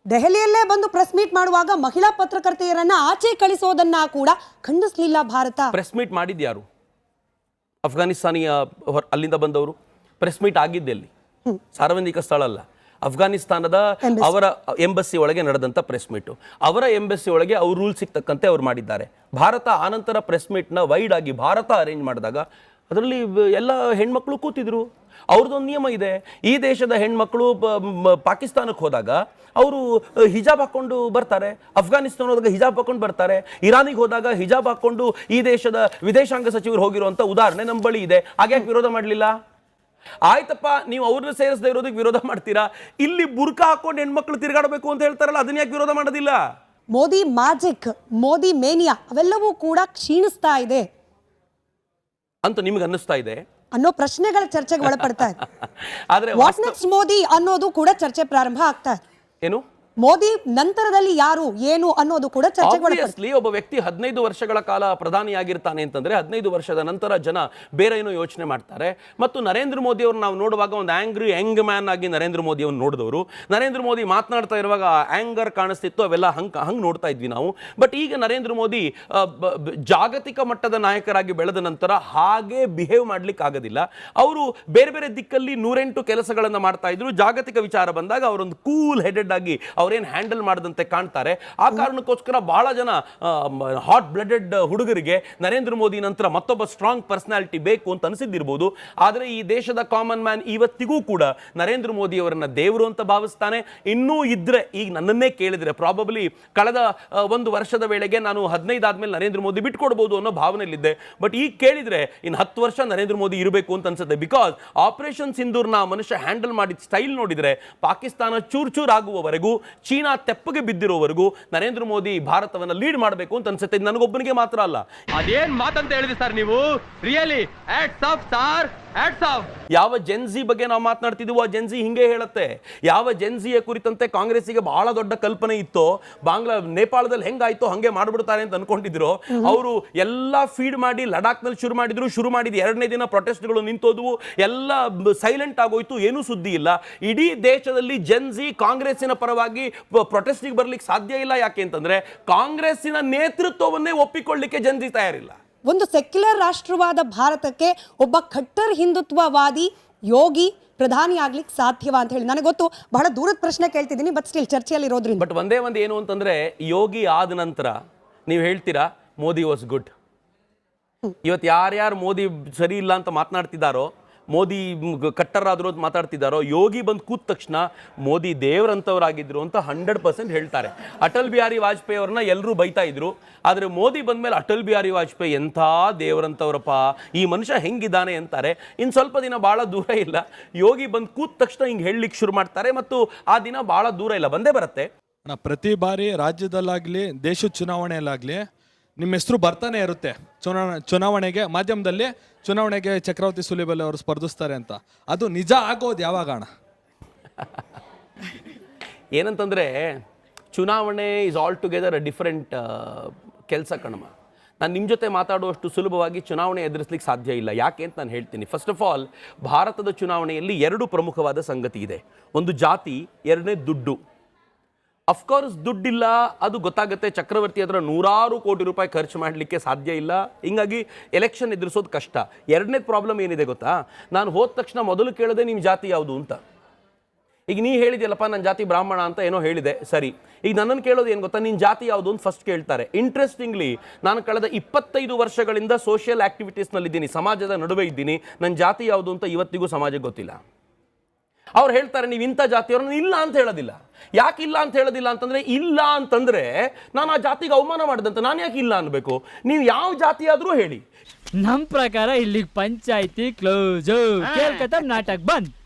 ದೆಹಲಿಯಲ್ಲೇ ಬಂದು ಪ್ರೆಸ್ ಮೀಟ್ ಮಾಡುವಾಗ ಮಹಿಳಾ ಪತ್ರಕರ್ತೆಯರನ್ನ ಆಚೆ ಕಳಿಸೋದನ್ನ ಕೂಡ ಖಂಡಿಸಲಿಲ್ಲ ಭಾರತ. ಪ್ರೆಸ್ ಮೀಟ್ ಮಾಡಿದ್ಯಾರು? ಅಫ್ಘಾನಿಸ್ತಾನಿಯ ಅಲ್ಲಿಂದ ಬಂದವರು. ಪ್ರೆಸ್ ಮೀಟ್ ಆಗಿದ್ದೆಲ್ಲಿ? ಸಾರ್ವಜನಿಕ ಸ್ಥಳ ಅಲ್ಲ, ಅಫ್ಘಾನಿಸ್ತಾನದ ಅವರ ಎಂಬಸಿ ಒಳಗೆ ನಡೆದಂತ ಪ್ರೆಸ್ ಮೀಟ್. ಅವರ ಎಂಬಸಿ ಒಳಗೆ ಅವ್ರ ರೂಲ್ಸ್ ಸಿಗ್ತಕ್ಕಂತೆ ಅವ್ರು ಮಾಡಿದ್ದಾರೆ. ಭಾರತ ಆನಂತರ ಪ್ರೆಸ್ ಮೀಟ್ನ ವೈಡ್ ಆಗಿ ಭಾರತ ಅರೇಂಜ್ ಮಾಡಿದಾಗ ಅದರಲ್ಲಿ ಎಲ್ಲ ಹೆಣ್ಮಕ್ಳು ಕೂತಿದ್ರು. ಅವ್ರದ್ದೊಂದು ನಿಯಮ ಇದೆ. ಈ ದೇಶದ ಹೆಣ್ಮಕ್ಳು ಪಾಕಿಸ್ತಾನಕ್ಕೆ ಹೋದಾಗ ಅವರು ಹಿಜಾಬ್ ಹಾಕೊಂಡು ಬರ್ತಾರೆ, ಅಫ್ಘಾನಿಸ್ತಾನ ಹೋದಾಗ ಹಿಜಾಬ್ ಹಾಕೊಂಡು ಬರ್ತಾರೆ, ಇರಾನಿಗೆ ಹೋದಾಗ ಹಿಜಾಬ್ ಹಾಕೊಂಡು ಈ ದೇಶದ ವಿದೇಶಾಂಗ ಸಚಿವರು ಹೋಗಿರುವಂತ ಉದಾಹರಣೆ ನಮ್ಮ ಬಳಿ ಇದೆ. ಹಾಗೆ ವಿರೋಧ ಮಾಡಲಿಲ್ಲ? ಆಯ್ತಪ್ಪ, ನೀವು ಅವ್ರನ್ನ ಸೇರಿಸದೇ ಇರೋದಕ್ಕೆ ವಿರೋಧ ಮಾಡ್ತೀರಾ. ಇಲ್ಲಿ ಬುರ್ಕಾ ಹಾಕೊಂಡು ಹೆಣ್ಮಕ್ಳು ತಿರುಗಾಡಬೇಕು ಅಂತ ಹೇಳ್ತಾರಲ್ಲ, ಅದನ್ನ ಯಾಕೆ ವಿರೋಧ ಮಾಡೋದಿಲ್ಲ? ಮೋದಿ ಮ್ಯಾಜಿಕ್, ಮೋದಿ ಮೇನಿಯಾ ಅವೆಲ್ಲವೂ ಕೂಡ ಕ್ಷೀಣಿಸ್ತಾ ಇದೆ ಅಂತ ನಿಮ್ಗೆ ಅನ್ನಿಸ್ತಾ ಇದೆ ಅನ್ನೋ ಪ್ರಶ್ನೆಗಳ ಚರ್ಚೆಗೆ ಒಳಪಡ್ತಾ ಇದೆ. ಆದ್ರೆ ವಾಟ್ ನೆಕ್ಸ್ಟ್ ಮೋದಿ ಅನ್ನೋದು ಕೂಡ ಚರ್ಚೆ ಪ್ರಾರಂಭ ಆಗ್ತಾ ಇದೆ. ಏನು ಮೋದಿ ನಂತರದಲ್ಲಿ ಯಾರು ಏನು ಅನ್ನೋದು ಕೂಡ ಚರ್ಚೆಗೆ ಒಳಪಡ್ತಾ. ಒಬ್ಬ ವ್ಯಕ್ತಿ 15 ವರ್ಷಗಳ ಕಾಲ ಪ್ರಧಾನಿಯಾಗಿರ್ತಾನೆ ಅಂತಂದ್ರೆ 15 ವರ್ಷದ ನಂತರ ಜನ ಬೇರೆ ಏನೋ ಯೋಚನೆ ಮಾಡ್ತಾರೆ. ಮತ್ತು ನರೇಂದ್ರ ಮೋದಿ ಅವ್ರು ನಾವು ನೋಡುವಾಗ ಒಂದು ಆಂಗ್ರಿ ಯಂಗ್ ಮ್ಯಾನ್ ಆಗಿ ನರೇಂದ್ರ ಮೋದಿ ಅವ್ರು ನೋಡಿದವರು. ನರೇಂದ್ರ ಮೋದಿ ಮಾತನಾಡ್ತಾ ಇರುವಾಗ ಆಂಗರ್ ಕಾಣಿಸ್ತಿತ್ತು, ಅವೆಲ್ಲ ಹಂಗೆ ನೋಡ್ತಾ ಇದ್ವಿ ನಾವು. ಬಟ್ ಈಗ ನರೇಂದ್ರ ಮೋದಿ ಜಾಗತಿಕ ಮಟ್ಟದ ನಾಯಕರಾಗಿ ಬೆಳೆದ ನಂತರ ಹಾಗೆ ಬಿಹೇವ್ ಮಾಡ್ಲಿಕ್ಕೆ ಆಗೋದಿಲ್ಲ. ಅವರು ಬೇರೆ ಬೇರೆ ದಿಕ್ಕಲ್ಲಿ 108 ಕೆಲಸಗಳನ್ನ ಮಾಡ್ತಾ ಇದ್ರು. ಜಾಗತಿಕ ವಿಚಾರ ಬಂದಾಗ ಅವರೊಂದು ಕೂಲ್ ಹೆಡೆಡ್ ಆಗಿ ಅವ್ರೇನ್ ಹ್ಯಾಂಡಲ್ ಮಾಡದಂತೆ ಕಾಣ್ತಾರೆ. ಆ ಕಾರಣಕ್ಕೋಸ್ಕರ ಬಹಳ ಜನ ಹಾಟ್ ಬ್ಲಡೆಡ್ ಹುಡುಗರಿಗೆ ನರೇಂದ್ರ ಮೋದಿ ನಂತರ ಮತ್ತೊಬ್ಬ ಸ್ಟ್ರಾಂಗ್ ಪರ್ಸನಾಲಿಟಿ ಬೇಕು ಅಂತ ಅನಿಸಿದ್ದಿರ್ಬೋದು. ಆದರೆ ಈ ದೇಶದ ಕಾಮನ್ ಮ್ಯಾನ್ ಇವತ್ತಿಗೂ ಕೂಡ ನರೇಂದ್ರ ಮೋದಿ ಅವರನ್ನ ದೇವರು ಅಂತ ಭಾವಿಸ್ತಾನೆ. ಇನ್ನೂ ಇದ್ರೆ, ಈಗ ನನ್ನನ್ನೇ ಕೇಳಿದ್ರೆ ಪ್ರಾಬಬ್ಲಿ ಕಳೆದ 1 ವರ್ಷದ ವೇಳೆಗೆ ನಾನು 15 ಆದ್ಮೇಲೆ ನರೇಂದ್ರ ಮೋದಿ ಬಿಟ್ಕೊಡ್ಬೋದು ಅನ್ನೋ ಭಾವನೆಯಲ್ಲಿದ್ದೆ. ಬಟ್ ಈಗ ಕೇಳಿದ್ರೆ ಇನ್ನು 10 ವರ್ಷ ನರೇಂದ್ರ ಮೋದಿ ಇರಬೇಕು ಅಂತ ಅನ್ಸುತ್ತೆ. ಬಿಕಾಸ್ ಆಪರೇಷನ್ ಸಿಂಧೂರ್ನ ಮನುಷ್ಯ ಹ್ಯಾಂಡಲ್ ಮಾಡಿದ ಸ್ಟೈಲ್ ನೋಡಿದ್ರೆ ಪಾಕಿಸ್ತಾನ ಚೂರ್ ಆಗುವವರೆಗೂ, ಚೀನಾ ತೆಪ್ಪಗೆ ಬಿದ್ದಿರೋವರೆಗೂ ನರೇಂದ್ರ ಮೋದಿ ಭಾರತವನ್ನ ಲೀಡ್ ಮಾಡಬೇಕು ಅಂತ ಅನ್ಸುತ್ತೆ. ಇದು ನನಗೊಬ್ಬನಿಗೆ ಮಾತ್ರ ಅಲ್ಲ. ಅದೇನ್ ಮಾತಂತ ಹೇಳಿದ್ರಿ ಸರ್ ನೀವು? Really hats off sir, hats off. ಯಾವ ಜೆನ್ಜಿ ಬಗ್ಗೆ ನಾವು ಮಾತನಾಡ್ತಿದ್ವೋ ಆ ಜೆನ್ಜಿ ಹಿಂಗೆ ಹೇಳುತ್ತೆ. ಯಾವ ಜೆನ್ಜಿಯ ಕುರಿತಂತೆ ಕಾಂಗ್ರೆಸ್ಸಿಗೆ ಬಹಳ ದೊಡ್ಡ ಕಲ್ಪನೆ ಇತ್ತೋ, ನೇಪಾಳದಲ್ಲಿ ಹೆಂಗಾಯ್ತೋ ಹಂಗೆ ಮಾಡ್ಬಿಡ್ತಾರೆ ಅಂತ ಅನ್ಕೊಂಡಿದ್ರು. ಅವರು ಎಲ್ಲ ಫೀಡ್ ಮಾಡಿ ಲಡಾಖ್ನಲ್ಲಿ ಶುರು ಮಾಡಿದ 2ನೇ ದಿನ ಪ್ರೊಟೆಸ್ಟ್ಗಳು ನಿಂತೋದ್ವು, ಎಲ್ಲ ಸೈಲೆಂಟ್ ಆಗೋಯ್ತು, ಏನೂ ಸುದ್ದಿ ಇಲ್ಲ. ಇಡೀ ದೇಶದಲ್ಲಿ ಜೆನ್ಜಿ ಕಾಂಗ್ರೆಸ್ಸಿನ ಪರವಾಗಿ ಪ್ರೊಟೆಸ್ಟಿಗೆ ಬರ್ಲಿಕ್ಕೆ ಸಾಧ್ಯ ಇಲ್ಲ. ಯಾಕೆ ಅಂತಂದ್ರೆ ಕಾಂಗ್ರೆಸ್ಸಿನ ನೇತೃತ್ವವನ್ನೇ ಒಪ್ಪಿಕೊಳ್ಳಿಕ್ಕೆ ಜೆನ್ಜಿ ತಯಾರಿಲ್ಲ. ಒಂದು ಸೆಕ್ಯುಲರ್ ರಾಷ್ಟ್ರವಾದ ಭಾರತಕ್ಕೆ ಒಬ್ಬ ಖಟ್ಟರ್ ಹಿಂದುತ್ವವಾದಿ ಯೋಗಿ ಪ್ರಧಾನಿ ಆಗ್ಲಿಕ್ಕೆ ಸಾಧ್ಯವಾ ಅಂತ ಹೇಳಿ. ನನಗೆ ಗೊತ್ತು ಬಹಳ ದೂರದ ಪ್ರಶ್ನೆ ಕೇಳ್ತಿದ್ದೀನಿ, ಬಟ್ ಸ್ಟಿಲ್ ಚರ್ಚೆಯಲ್ಲಿ ಇರೋದ್ರಿಂದ. ಬಟ್ ಒಂದೇ ಒಂದು ಏನು ಅಂತಂದ್ರೆ, ಯೋಗಿ ಆದ ನಂತರ ನೀವು ಹೇಳ್ತೀರಾ ಮೋದಿ ವಾಸ್ ಗುಡ್. ಇವತ್ತು ಯಾರ್ಯಾರು ಮೋದಿ ಸರಿ ಇಲ್ಲ ಅಂತ ಮಾತನಾಡ್ತಿದ್ದಾರೋ, ಮೋದಿ ಕಟ್ಟರಾದ್ರು ಅಂತ ಮಾತಾಡ್ತಿದ್ದಾರೋ, ಯೋಗಿ ಬಂದು ಕೂತ ತಕ್ಷಣ ಮೋದಿ ದೇವರಂತವರಾಗಿದ್ರು ಅಂತ 100% ಹೇಳ್ತಾರೆ. ಅಟಲ್ ಬಿಹಾರಿ ವಾಜಪೇಯಿ ಅವ್ರನ್ನ ಎಲ್ಲರೂ ಬೈತಾ ಇದ್ರು, ಆದರೆ ಮೋದಿ ಬಂದ್ಮೇಲೆ ಅಟಲ್ ಬಿಹಾರಿ ವಾಜಪೇಯಿ ಎಂಥ ದೇವರಂತವ್ರಪ್ಪ, ಈ ಮನುಷ್ಯ ಹೆಂಗಿದ್ದಾನೆ ಅಂತಾರೆ. ಇನ್ನು ಸ್ವಲ್ಪ ದಿನ ಭಾಳ ದೂರ ಇಲ್ಲ, ಯೋಗಿ ಬಂದು ಕೂತ ತಕ್ಷಣ ಹಿಂಗೆ ಹೇಳಲಿಕ್ಕೆ ಶುರು ಮಾಡ್ತಾರೆ, ಮತ್ತು ಆ ದಿನ ಭಾಳ ದೂರ ಇಲ್ಲ, ಬಂದೇ ಬರುತ್ತೆ. ಪ್ರತಿ ಬಾರಿ ರಾಜ್ಯದಲ್ಲಾಗ್ಲಿ ದೇಶದ ಚುನಾವಣೆಯಲ್ಲಾಗ್ಲಿ ನಿಮ್ಮ ಹೆಸರು ಬರ್ತಾನೆ ಇರುತ್ತೆ. ಚುನಾವಣೆಗೆ ಮಾಧ್ಯಮದಲ್ಲಿ ಚುನಾವಣೆಗೆ ಚಕ್ರವರ್ತಿ ಸುಲಿಬೆಲೆ ಅವರು ಸ್ಪರ್ಧಿಸ್ತಾರೆ ಅಂತ. ಅದು ನಿಜ ಆಗೋದು ಯಾವಾಗ ಅಣ್ಣ? ಏನಂತಂದರೆ, ಚುನಾವಣೆ is all together a different ಕೆಲಸ ಕಣಮ. ನಾನು ನಿಮ್ಮ ಜೊತೆ ಮಾತಾಡುವಷ್ಟು ಸುಲಭವಾಗಿ ಚುನಾವಣೆ ಎದುರಿಸ್ಲಿಕ್ಕೆ ಸಾಧ್ಯ ಇಲ್ಲ. ಯಾಕೆ ಅಂತ ನಾನು ಹೇಳ್ತೀನಿ. ಫಸ್ಟ್ ಆಫ್ ಆಲ್, ಭಾರತದ ಚುನಾವಣೆಯಲ್ಲಿ 2 ಪ್ರಮುಖವಾದ ಸಂಗತಿ ಇದೆ. ಒಂದು ಜಾತಿ, ಎರಡನೇ ದುಡ್ಡು. ಅಫ್ಕೋರ್ಸ್ ದುಡ್ಡಿಲ್ಲ, ಅದು ಗೊತ್ತಾಗುತ್ತೆ. ಚಕ್ರವರ್ತಿ ಹತ್ರ 100 ಕೋಟಿ ರೂಪಾಯಿ ಖರ್ಚು ಮಾಡಲಿಕ್ಕೆ ಸಾಧ್ಯ ಇಲ್ಲ, ಹಿಂಗಾಗಿ ಎಲೆಕ್ಷನ್ ಎದುರಿಸೋದು ಕಷ್ಟ. ಎರಡನೇ ಪ್ರಾಬ್ಲಮ್ ಏನಿದೆ ಗೊತ್ತಾ, ನಾನು ಹೋದ ತಕ್ಷಣ ಮೊದಲು ಕೇಳದೆ ನಿಮ್ಮ ಜಾತಿ ಯಾವುದು ಅಂತ. ಈಗ ನೀ ಹೇಳಿದ್ಯಲ್ಲಪ್ಪ ನನ್ನ ಜಾತಿ ಬ್ರಾಹ್ಮಣ ಅಂತ ಏನೋ ಹೇಳಿದೆ, ಸರಿ. ಈಗ ನನ್ನನ್ನು ಕೇಳೋದು ಏನು ಗೊತ್ತಾ, ನಿನ್ನ ಜಾತಿ ಯಾವುದು ಅಂತ ಫಸ್ಟ್ ಕೇಳ್ತಾರೆ. ಇಂಟ್ರೆಸ್ಟಿಂಗ್ಲಿ, ನಾನು ಕಳೆದ 25 ವರ್ಷಗಳಿಂದ ಸೋಷಿಯಲ್ ಆ್ಯಕ್ಟಿವಿಟೀಸ್ನಲ್ಲಿದ್ದೀನಿ, ಸಮಾಜದ ನಡುವೆ ಇದ್ದೀನಿ. ನನ್ನ ಜಾತಿ ಯಾವುದು ಅಂತ ಇವತ್ತಿಗೂ ಸಮಾಜಕ್ಕೆ ಗೊತ್ತಿಲ್ಲ. ಅವ್ರು ಹೇಳ್ತಾರೆ ನೀವು ಇಂಥ ಜಾತಿಯವ್ರನ್ನ ಇಲ್ಲ ಅಂತ ಹೇಳೋದಿಲ್ಲ. ಯಾಕೆ ಇಲ್ಲ ಅಂತ ಹೇಳೋದಿಲ್ಲ ಅಂತಂದ್ರೆ, ಇಲ್ಲ ಅಂತಂದ್ರೆ ನಾನು ಆ ಜಾತಿಗೆ ಅವಮಾನ ಮಾಡಿದಂತ, ನಾನು ಯಾಕೆ ಇಲ್ಲ ಅನ್ಬೇಕು? ನೀವು ಯಾವ ಜಾತಿ ಆದ್ರೂ ಹೇಳಿ. ನಮ್ ಪ್ರಕಾರ ಇಲ್ಲಿಗೆ ಪಂಚಾಯ್ತಿ ಕ್ಲೋಸ್, ಕೇಳ್ಕತ್ತ ನಾಟಕ ಬಂದ್.